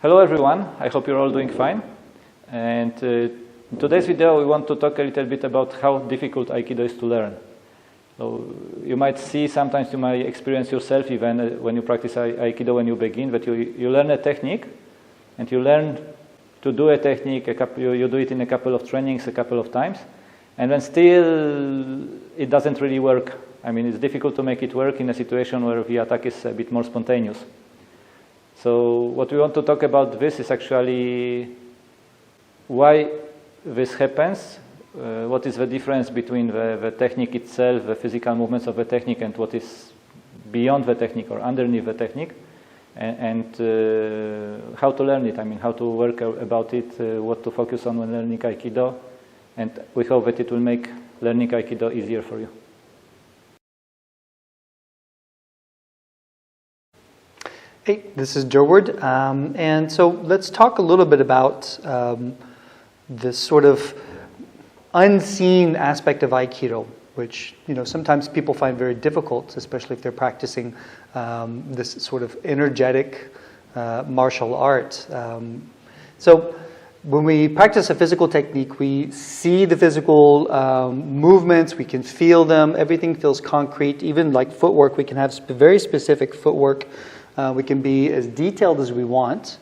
Hello everyone, I hope you're all doing fine. And in today's video we want to talk a little bit about how difficult Aikido is to learn. So you might see, sometimes you might experience yourself even when you practice Aikido when you begin, that you learn a technique and you learn to do a technique, you do it in a couple of trainings a couple of times, and then still it doesn't really work. I mean, it's difficult to make it work in a situation where the attack is a bit more spontaneous. So what we want to talk about this is actually why this happens, what is the difference between the technique itself, the physical movements of the technique, and what is beyond the technique or underneath the technique, and how to learn it, I mean, how to work about it, what to focus on when learning Aikido, and we hope that it will make learning Aikido easier for you. Hey, this is Durward, and so let's talk a little bit about this sort of unseen aspect of Aikido, which sometimes people find very difficult, especially if they're practicing this sort of energetic martial art. So when we practice a physical technique, we see the physical movements, we can feel them, everything feels concrete, even like footwork, we can have very specific footwork. We can be as detailed as we want,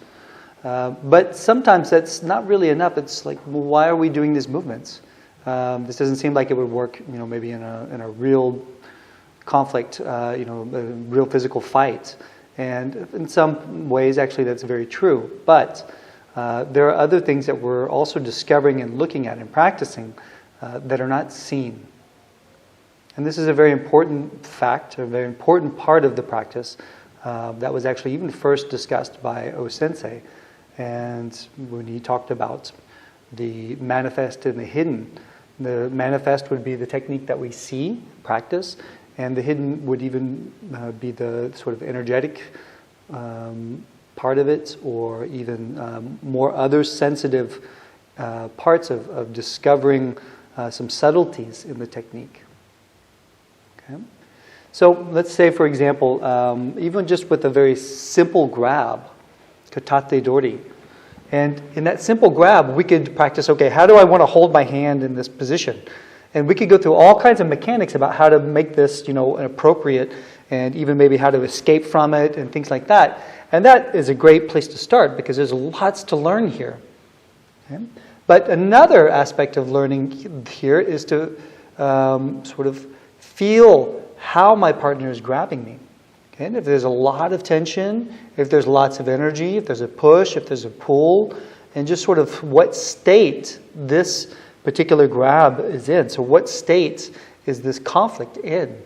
but sometimes that's not really enough. It's like, well, why are we doing these movements? This doesn't seem like it would work, maybe in a real conflict, a real physical fight. And in some ways, actually, that's very true. But there are other things that we're also discovering and looking at and practicing that are not seen. And this is a very important fact, a very important part of the practice. That was actually even first discussed by O-sensei, and when he talked about the manifest and the hidden. The manifest would be the technique that we see, practice, and the hidden would even be the sort of energetic part of it, or even more other sensitive parts of discovering some subtleties in the technique. Okay? So let's say, for example, even just with a very simple grab, katate dori, and in that simple grab, we could practice, okay, how do I want to hold my hand in this position? And we could go through all kinds of mechanics about how to make this, appropriate, and even maybe how to escape from it and things like that. And that is a great place to start because there's lots to learn here. Okay? But another aspect of learning here is to sort of feel how my partner is grabbing me. Okay? And if there's a lot of tension, if there's lots of energy, if there's a push, if there's a pull, and just sort of what state this particular grab is in. So what state is this conflict in?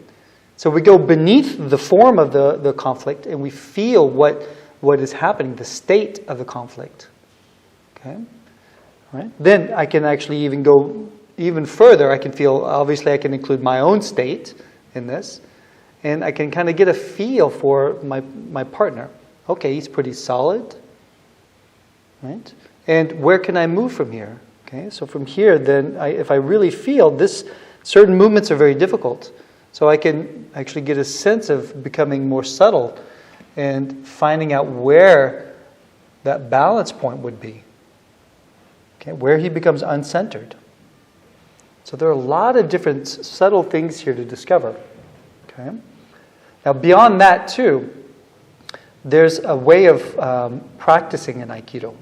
So we go beneath the form of the conflict and we feel what is happening, the state of the conflict. Okay? All right? Then I can actually even go even further. I can feel, obviously I can include my own state in this, and I can kind of get a feel for my partner. Okay, he's pretty solid, right? And where can I move from here? Okay, so from here, then, if I really feel this, certain movements are very difficult, so I can actually get a sense of becoming more subtle and finding out where that balance point would be. Okay, where he becomes uncentered. So there are a lot of different subtle things here to discover. Okay? Now beyond that too, there's a way of practicing in Aikido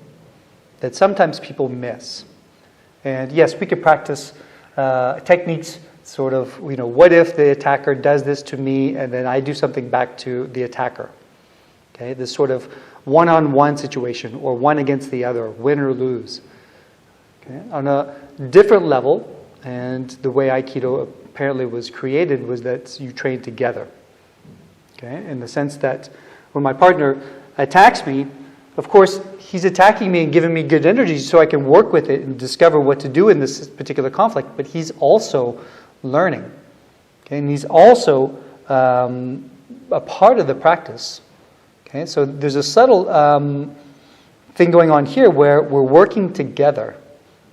that sometimes people miss. And yes, we could practice techniques sort of, what if the attacker does this to me and then I do something back to the attacker? Okay? This sort of one-on-one situation, or one against the other, win or lose. Okay? On a different level, and the way Aikido apparently was created was that you train together. Okay? In the sense that when my partner attacks me, of course, he's attacking me and giving me good energy so I can work with it and discover what to do in this particular conflict, but he's also learning. Okay? And he's also a part of the practice. Okay? So there's a subtle thing going on here where we're working together.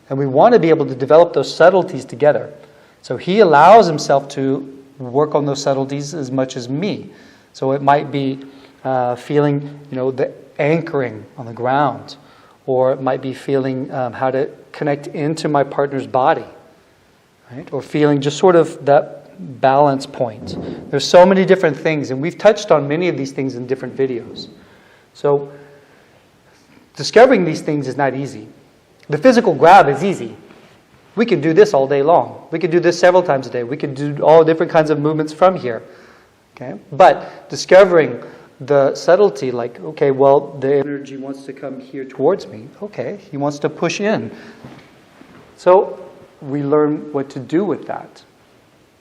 And we want to be able to develop those subtleties together. So he allows himself to work on those subtleties as much as me. So it might be feeling, the anchoring on the ground, or it might be feeling how to connect into my partner's body, right? Or feeling just sort of that balance point. There's so many different things, and we've touched on many of these things in different videos. So discovering these things is not easy. The physical grab is easy. We can do this all day long. We could do this several times a day. We could do all different kinds of movements from here. Okay? But discovering the subtlety, like, okay, well, the energy wants to come here towards me. Okay, he wants to push in. So we learn what to do with that.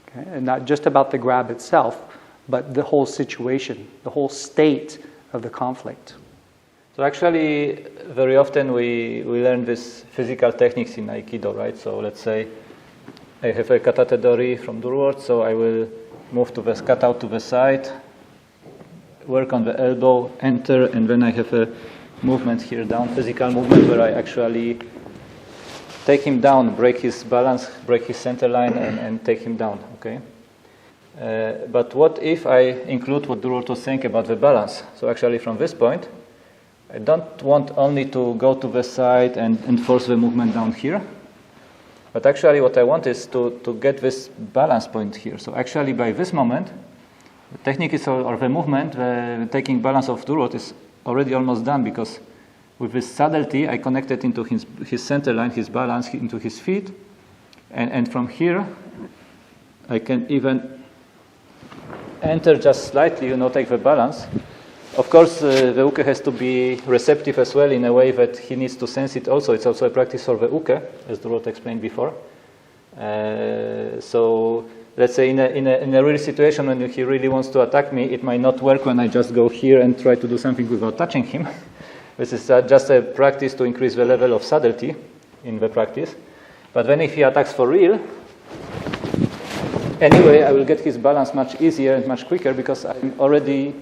Okay? And not just about the grab itself, but the whole situation, the whole state of the conflict. So actually, very often we learn these physical techniques in Aikido, right? So let's say I have a katate dori from Durward, so I will move to the cut out to the side, work on the elbow, enter, and then I have a movement here down, physical movement, where I actually take him down, break his balance, break his center line, and take him down, okay? But what if I include what Durward was saying about the balance? So actually from this point, I don't want only to go to the side and force the movement down here, but actually what I want is to get this balance point here. So actually by this moment, the technique is, or the movement, the taking balance of Durward is already almost done, because with this subtlety I connected into his center line, his balance, into his feet, and from here I can even enter just slightly, take the balance. Of course, the uke has to be receptive as well, in a way that he needs to sense it also. It's also a practice for the uke, as Durward explained before. So let's say in a real situation when he really wants to attack me, it might not work when I just go here and try to do something without touching him. This is just a practice to increase the level of subtlety in the practice. But then if he attacks for real, anyway, I will get his balance much easier and much quicker, because I'm already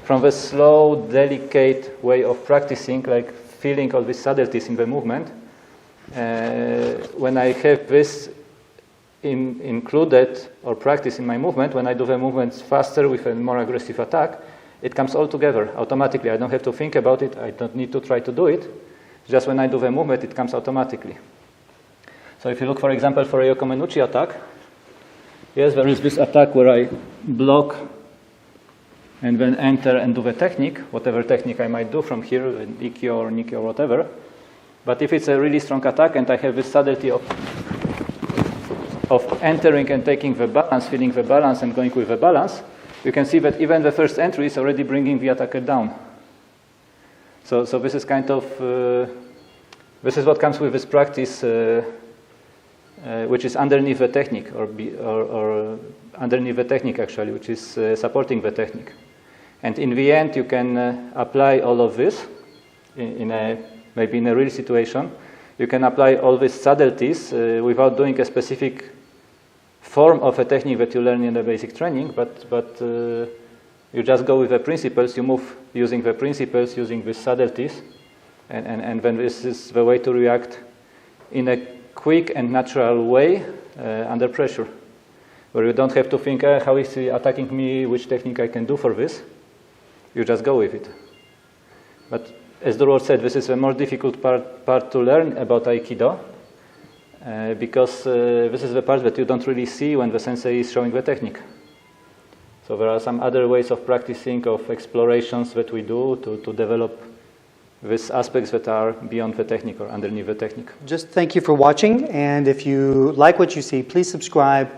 from the slow, delicate way of practicing, like feeling all these subtleties in the movement. When I have this included or practice in my movement, when I do the movements faster with a more aggressive attack, it comes all together automatically. I don't have to think about it. I don't need to try to do it. Just when I do the movement, it comes automatically. So if you look, for example, for a Yokomenuchi attack, yes, there is this attack where I block and then enter and do the technique, whatever technique I might do from here, Ikkyo or Nikyo or whatever. But if it's a really strong attack and I have this subtlety of entering and taking the balance, feeling the balance and going with the balance, you can see that even the first entry is already bringing the attacker down. So this is kind of, this is what comes with this practice, which is underneath the technique, or underneath the technique actually, which is supporting the technique. And in the end, you can apply all of this maybe in a real situation. You can apply all these subtleties without doing a specific form of a technique that you learn in the basic training, but you just go with the principles. You move using the principles, using these subtleties, and then this is the way to react in a quick and natural way under pressure, where you don't have to think, how is he attacking me, which technique I can do for this. You just go with it. But as Durward said, this is the more difficult part to learn about Aikido, because this is the part that you don't really see when the sensei is showing the technique. So there are some other ways of practicing, of explorations that we do to develop these aspects that are beyond the technique or underneath the technique. Just thank you for watching, and if you like what you see, please subscribe,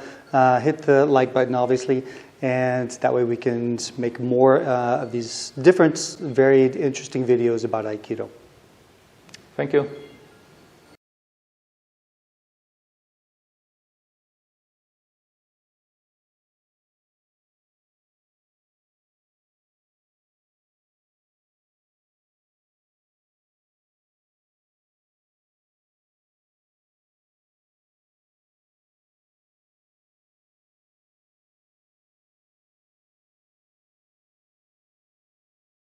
hit the like button obviously, and that way we can make more of these different, varied, interesting videos about Aikido. Thank you.